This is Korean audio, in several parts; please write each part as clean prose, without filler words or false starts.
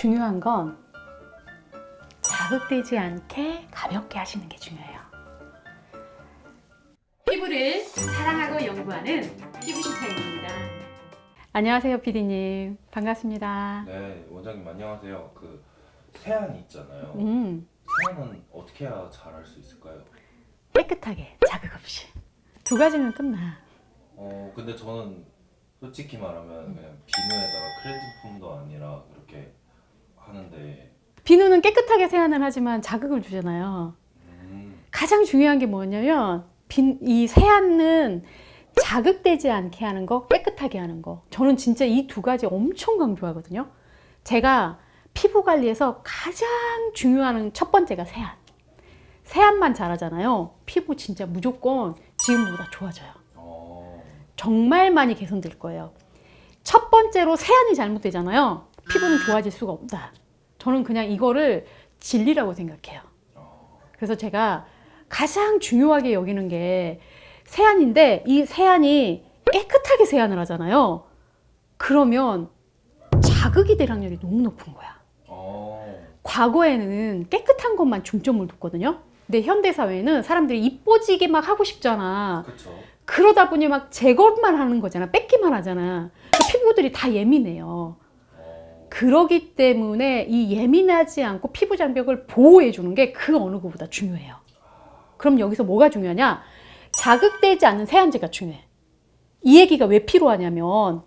중요한 건 자극되지 않게 가볍게 하시는 게 중요해요. 피부를 사랑하고 연구하는 피부신사입니다. 안녕하세요, PD님. 반갑습니다. 네, 원장님 안녕하세요. 그 세안 있잖아요. 세안은 어떻게 해야 잘할 수 있을까요? 깨끗하게, 자극 없이. 두 가지면 끝나. 근데 저는 솔직히 말하면 그냥 비누에다가 클렌징 폼도 아니라 이렇게 하는데 비누는 깨끗하게 세안을 하지만 자극을 주잖아요. 가장 중요한 게 뭐냐면 이 세안은 자극되지 않게 하는 거, 깨끗하게 하는 거. 저는 진짜 이 두 가지 엄청 강조하거든요. 제가 피부 관리에서 가장 중요한 첫 번째가 세안. 세안만 잘하잖아요. 피부 진짜 무조건 지금보다 좋아져요. 정말 많이 개선될 거예요. 첫 번째로 세안이 잘못되잖아요. 피부는 좋아질 수가 없다. 저는 그냥 이거를 진리라고 생각해요. 그래서 제가 가장 중요하게 여기는 게 세안인데, 이 세안이 깨끗하게 세안을 하잖아요. 그러면 자극이 될 확률이 너무 높은 거야. 과거에는 깨끗한 것만 중점을 뒀거든요. 근데 현대사회는 사람들이 이뻐지게 막 하고 싶잖아. 그쵸. 그러다 보니 막 제거만 하는 거잖아. 뺏기만 하잖아. 그러니까 피부들이 다 예민해요. 그러기 때문에 이 예민하지 않고 피부 장벽을 보호해 주는 게 그 어느 것보다 중요해요. 그럼 여기서 뭐가 중요하냐? 자극되지 않는 세안제가 중요해. 이 얘기가 왜 필요하냐면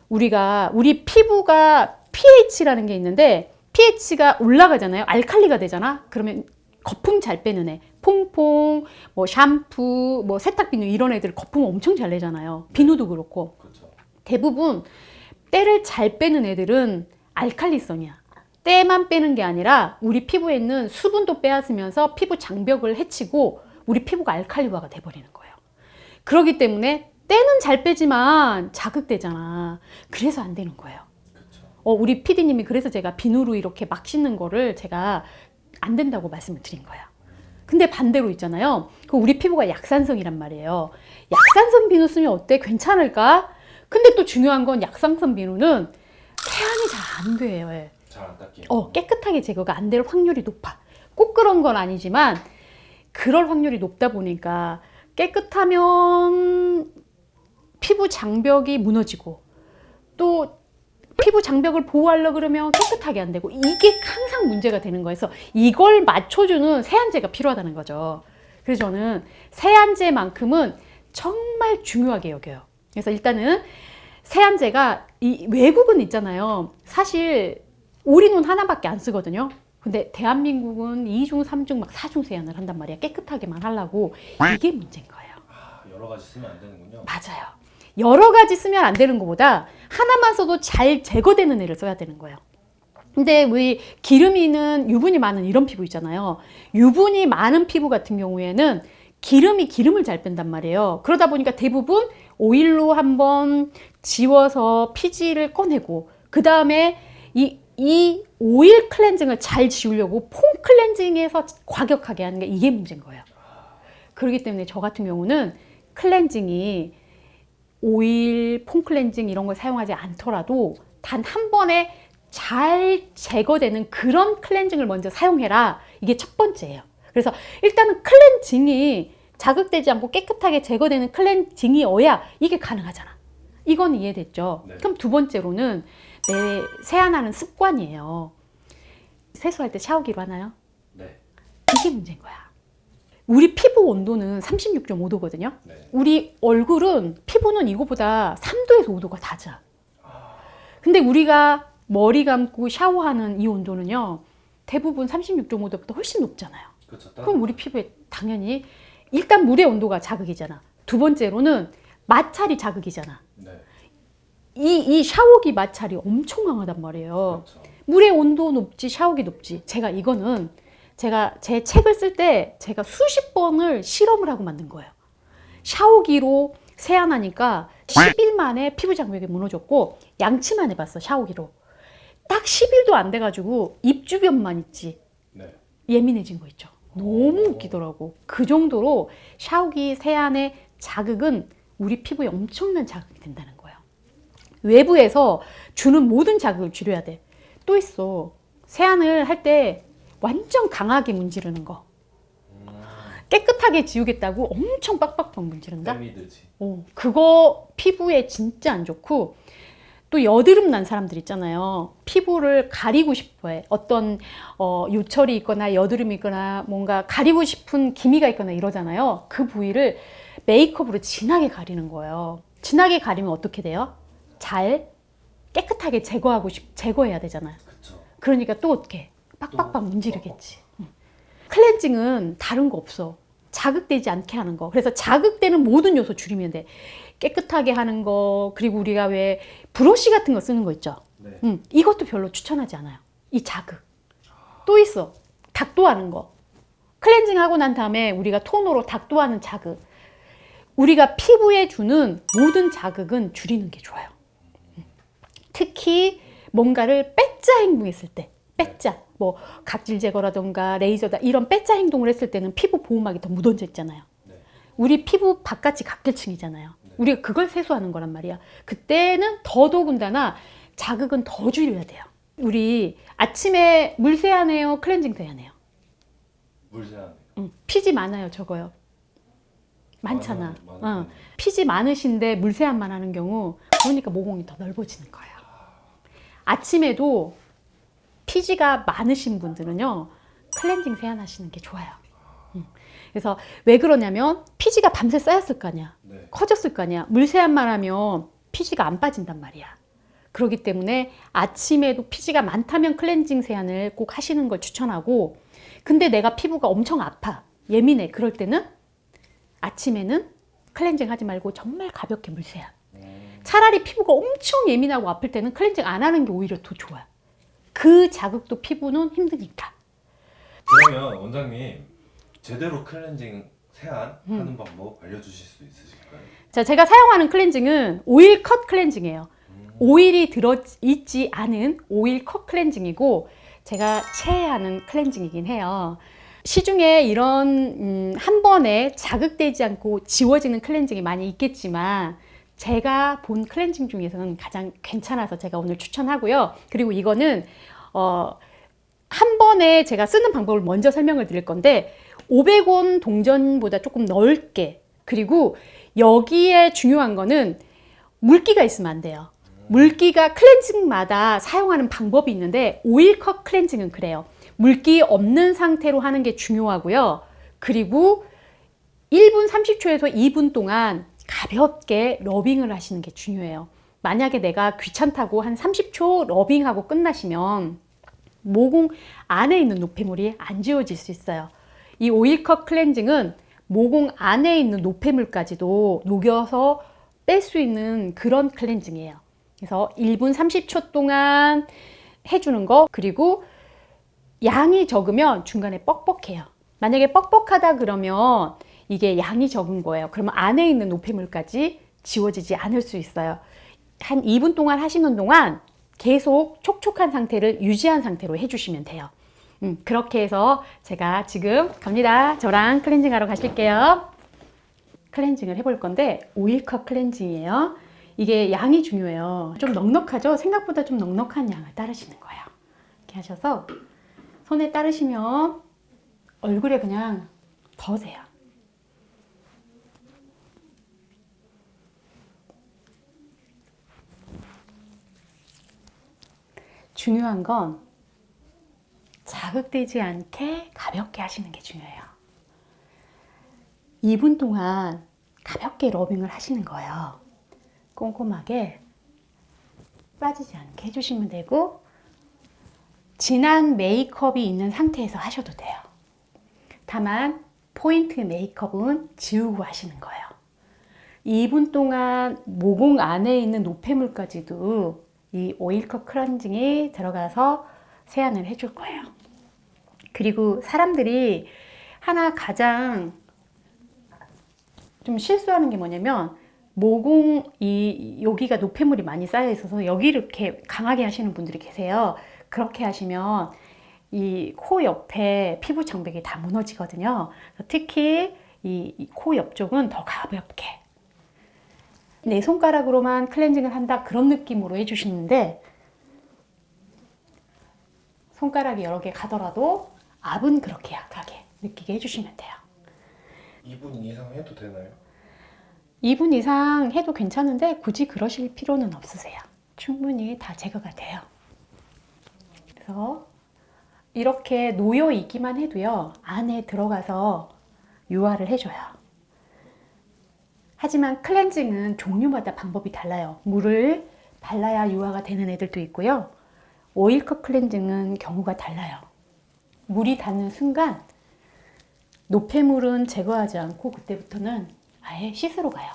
우리 피부가 pH라는 게 있는데 pH가 올라가잖아요. 알칼리가 되잖아. 그러면 거품 잘 빼는 애, 퐁퐁, 뭐 샴푸, 뭐 세탁비누 이런 애들 거품 엄청 잘 내잖아요. 비누도 그렇고. 그쵸. 대부분 때를 잘 빼는 애들은 알칼리성이야. 때만 빼는 게 아니라 우리 피부에 있는 수분도 빼앗으면서 피부 장벽을 해치고 우리 피부가 알칼리화가 돼버리는 거예요. 그렇기 때문에 때는 잘 빼지만 자극되잖아. 그래서 안 되는 거예요. 그쵸. 우리 PD님이 그래서 제가 비누로 이렇게 막 씻는 거를 제가 안 된다고 말씀을 드린 거야. 근데 반대로 있잖아요. 그 우리 피부가 약산성이란 말이에요. 약산성 비누 쓰면 어때? 괜찮을까? 근데 또 중요한 건 약산성 비누는 세안이 잘 안 돼요. 잘 안 닦이는. 깨끗하게 제거가 안 될 확률이 높아. 꼭 그런 건 아니지만 그럴 확률이 높다 보니까 깨끗하면 피부 장벽이 무너지고 또 피부 장벽을 보호하려고 그러면 깨끗하게 안 되고 이게 항상 문제가 되는 거여서 이걸 맞춰주는 세안제가 필요하다는 거죠. 그래서 저는 세안제만큼은 정말 중요하게 여겨요. 그래서 일단은 세안제가 이 외국은 있잖아요. 사실 올인원 하나밖에 안 쓰거든요. 근데 대한민국은 2중, 3중, 막 4중 세안을 한단 말이야. 깨끗하게만 하려고. 이게 문제인 거예요. 여러 가지 쓰면 안 되는군요. 맞아요. 여러 가지 쓰면 안 되는 것보다 하나만 써도 잘 제거되는 애를 써야 되는 거예요. 근데 우리 기름이 있는 유분이 많은 이런 피부 있잖아요. 유분이 많은 피부 같은 경우에는 기름을 잘 뺀단 말이에요. 그러다 보니까 대부분 오일로 한번 지워서 피지를 꺼내고 그 다음에 이 오일 클렌징을 잘 지우려고 폼 클렌징에서 과격하게 하는 게 이게 문제인 거예요. 그렇기 때문에 저 같은 경우는 클렌징이 오일, 폼 클렌징 이런 걸 사용하지 않더라도 단 한 번에 잘 제거되는 그런 클렌징을 먼저 사용해라. 이게 첫 번째예요. 그래서 일단은 클렌징이 자극되지 않고 깨끗하게 제거되는 클렌징이어야 이게 가능하잖아. 이건 이해됐죠? 네. 그럼 두 번째로는 내 세안하는 습관이에요. 세수할 때 샤워기로 하나요? 네. 이게 문제인 거야. 우리 피부 온도는 36.5도거든요. 네. 우리 얼굴은 피부는 이거보다 3도에서 5도가 낮아. 근데 우리가 머리 감고 샤워하는 이 온도는요. 대부분 36.5도보다 훨씬 높잖아요. 그쵸. 그럼 우리 피부에 당연히 일단 물의 온도가 자극이잖아. 두 번째로는 마찰이 자극이잖아. 네. 이 샤워기 마찰이 엄청 강하단 말이에요. 그쵸. 물의 온도 높지 샤워기 높지. 제가 제 책을 쓸 때 제가 수십 번을 실험을 하고 만든 거예요. 샤워기로 세안하니까 10일 만에 피부 장벽이 무너졌고 양치만 해봤어. 샤워기로. 딱 10일도 안 돼가지고 입 주변만 있지. 네. 예민해진 거 있죠. 너무 웃기더라고. 그 정도로 샤워기 세안의 자극은 우리 피부에 엄청난 자극이 된다는 거예요. 외부에서 주는 모든 자극을 줄여야 돼. 또 있어. 세안을 할 때 완전 강하게 문지르는 거. 깨끗하게 지우겠다고 엄청 빡빡 문지른다? 땀이 들지. 그거 피부에 진짜 안 좋고, 또 여드름 난 사람들 있잖아요. 피부를 가리고 싶어해. 어떤 요철이 있거나 여드름이 있거나 뭔가 가리고 싶은 기미가 있거나 이러잖아요. 그 부위를 메이크업으로 진하게 가리는 거예요. 진하게 가리면 어떻게 돼요? 잘 깨끗하게 제거해야 되잖아요. 그쵸. 그러니까 또 어떻게 빡빡빡 문지르겠지. 클렌징은 다른 거 없어. 자극되지 않게 하는 거. 그래서 자극되는 모든 요소 줄이면 돼. 깨끗하게 하는 거, 그리고 우리가 왜 브러쉬 같은 거 쓰는 거 있죠. 네. 이것도 별로 추천하지 않아요. 이 자극. 또 있어. 닥도하는 거. 클렌징 하고 난 다음에 우리가 톤으로 닥도하는 자극. 우리가 피부에 주는 모든 자극은 줄이는 게 좋아요. 특히 뭔가를 빼짜 행동했을 때, 빼짜. 뭐 각질 제거라던가 레이저다 이런 빼짜 행동을 했을 때는 피부 보호막이 더 묻어져 있잖아요. 네. 우리 피부 바깥이 각질층이잖아요. 네. 우리가 그걸 세수하는 거란 말이야. 그때는 더더군다나 자극은 더 줄여야 돼요. 우리 아침에 물 세안해요? 클렌징 세안해요? 물 세안. 피지 많아요, 적어요? 많잖아. 많아요. 피지 많으신데 물 세안만 하는 경우, 그러니까 모공이 더 넓어지는 거예요. 아침에도 피지가 많으신 분들은요, 클렌징 세안하시는 게 좋아요. 그래서 왜 그러냐면 피지가 밤새 쌓였을 거 아니야. 네. 커졌을 거 아니야. 물 세안만 하면 피지가 안 빠진단 말이야. 그렇기 때문에 아침에도 피지가 많다면 클렌징 세안을 꼭 하시는 걸 추천하고, 근데 내가 피부가 엄청 아파, 예민해, 그럴 때는 아침에는 클렌징 하지 말고 정말 가볍게 물 세안. 차라리 피부가 엄청 예민하고 아플 때는 클렌징 안 하는 게 오히려 더 좋아요. 그 자극도 피부는 힘드니까. 그러면 원장님 제대로 클렌징 세안하는 방법 알려주실 수 있으실까요? 자, 제가 사용하는 클렌징은 오일 컷 클렌징이에요. 오일이 들어있지 않은 오일 컷 클렌징이고, 제가 최애하는 클렌징이긴 해요. 시중에 이런 한 번에 자극되지 않고 지워지는 클렌징이 많이 있겠지만, 제가 본 클렌징 중에서는 가장 괜찮아서 제가 오늘 추천하고요. 그리고 이거는 한 번에 제가 쓰는 방법을 먼저 설명을 드릴 건데, 500원 동전보다 조금 넓게, 그리고 여기에 중요한 거는 물기가 있으면 안 돼요. 물기가 클렌징마다 사용하는 방법이 있는데, 오일컷 클렌징은 그래요. 물기 없는 상태로 하는 게 중요하고요. 그리고 1분 30초에서 2분 동안 가볍게 러빙을 하시는 게 중요해요. 만약에 내가 귀찮다고 한 30초 러빙하고 끝나시면 모공 안에 있는 노폐물이 안 지워질 수 있어요. 이 오일컷 클렌징은 모공 안에 있는 노폐물까지도 녹여서 뺄 수 있는 그런 클렌징이에요. 그래서 1분 30초 동안 해주는 거, 그리고 양이 적으면 중간에 뻑뻑해요. 만약에 뻑뻑하다 그러면 이게 양이 적은 거예요. 그러면 안에 있는 노폐물까지 지워지지 않을 수 있어요. 한 2분 동안 하시는 동안 계속 촉촉한 상태를 유지한 상태로 해주시면 돼요. 그렇게 해서 제가 지금 갑니다. 저랑 클렌징 하러 가실게요. 클렌징을 해볼 건데 오일컷 클렌징이에요. 이게 양이 중요해요. 좀 넉넉하죠? 생각보다 좀 넉넉한 양을 따르시는 거예요. 이렇게 하셔서 손에 따르시면 얼굴에 그냥 더세요. 중요한 건 자극되지 않게 가볍게 하시는 게 중요해요. 2분 동안 가볍게 러빙을 하시는 거예요. 꼼꼼하게 빠지지 않게 해주시면 되고, 진한 메이크업이 있는 상태에서 하셔도 돼요. 다만 포인트 메이크업은 지우고 하시는 거예요. 2분 동안 모공 안에 있는 노폐물까지도 이 오일컷 클렌징이 들어가서 세안을 해줄 거예요. 그리고 사람들이 하나 가장 좀 실수하는 게 뭐냐면, 모공 여기가 노폐물이 많이 쌓여 있어서 여기 이렇게 강하게 하시는 분들이 계세요. 그렇게 하시면 이 코 옆에 피부 장벽이 다 무너지거든요. 특히 이 코 옆쪽은 더 가볍게, 내 손가락으로만 클렌징을 한다 그런 느낌으로 해주시는데, 손가락이 여러 개 가더라도 압은 그렇게 약하게 느끼게 해주시면 돼요. 2분 이상 해도 되나요? 2분 이상 해도 괜찮은데 굳이 그러실 필요는 없으세요. 충분히 다 제거가 돼요. 그래서 이렇게 놓여 있기만 해도요, 안에 들어가서 유화를 해줘요. 하지만 클렌징은 종류마다 방법이 달라요. 물을 발라야 유화가 되는 애들도 있고요. 오일컷 클렌징은 경우가 달라요. 물이 닿는 순간 노폐물은 제거하지 않고 그때부터는 아예 씻으러 가요.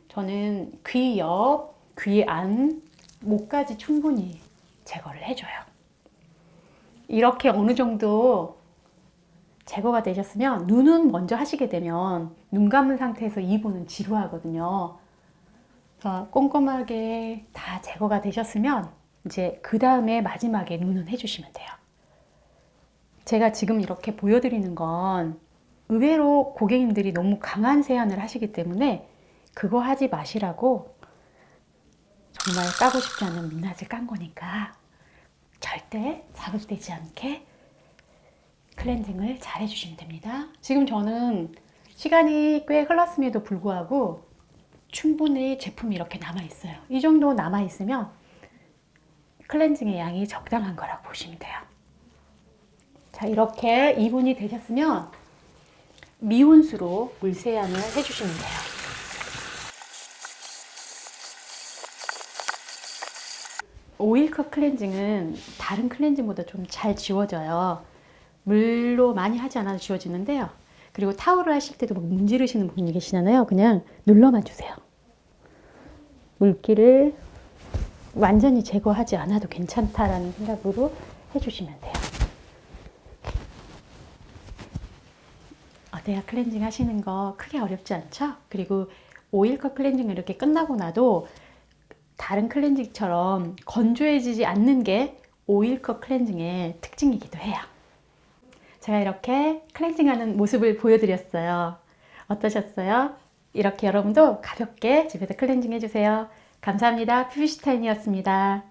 저는 귀 옆, 귀 안, 목까지 충분히 제거를 해줘요. 이렇게 어느 정도 제거가 되셨으면 눈은 먼저 하시게 되면 눈 감은 상태에서 2분은 지루하거든요. 그래서 꼼꼼하게 다 제거가 되셨으면 이제 그 다음에 마지막에 눈은 해주시면 돼요. 제가 지금 이렇게 보여드리는 건 의외로 고객님들이 너무 강한 세안을 하시기 때문에 그거 하지 마시라고 정말 까고 싶지 않은 민낯을 깐 거니까 절대 자극되지 않게 클렌징을 잘 해주시면 됩니다. 지금 저는 시간이 꽤 흘렀음에도 불구하고 충분히 제품이 이렇게 남아있어요. 이 정도 남아있으면 클렌징의 양이 적당한 거라고 보시면 돼요. 자, 이렇게 2분이 되셨으면 미온수로 물세안을 해주시면 돼요. 오일컷 클렌징은 다른 클렌징보다 좀 잘 지워져요. 물로 많이 하지 않아도 지워지는데요. 그리고 타월을 하실 때도 막 문지르시는 분이 계시잖아요. 그냥 눌러만 주세요. 물기를 완전히 제거하지 않아도 괜찮다라는 생각으로 해주시면 돼요. 어때요? 클렌징 하시는 거 크게 어렵지 않죠? 그리고 오일컷 클렌징 이렇게 끝나고 나도 다른 클렌징처럼 건조해지지 않는 게 오일컷 클렌징의 특징이기도 해요. 제가 이렇게 클렌징하는 모습을 보여드렸어요. 어떠셨어요? 이렇게 여러분도 가볍게 집에서 클렌징 해주세요. 감사합니다. 퓨비슈타인이었습니다.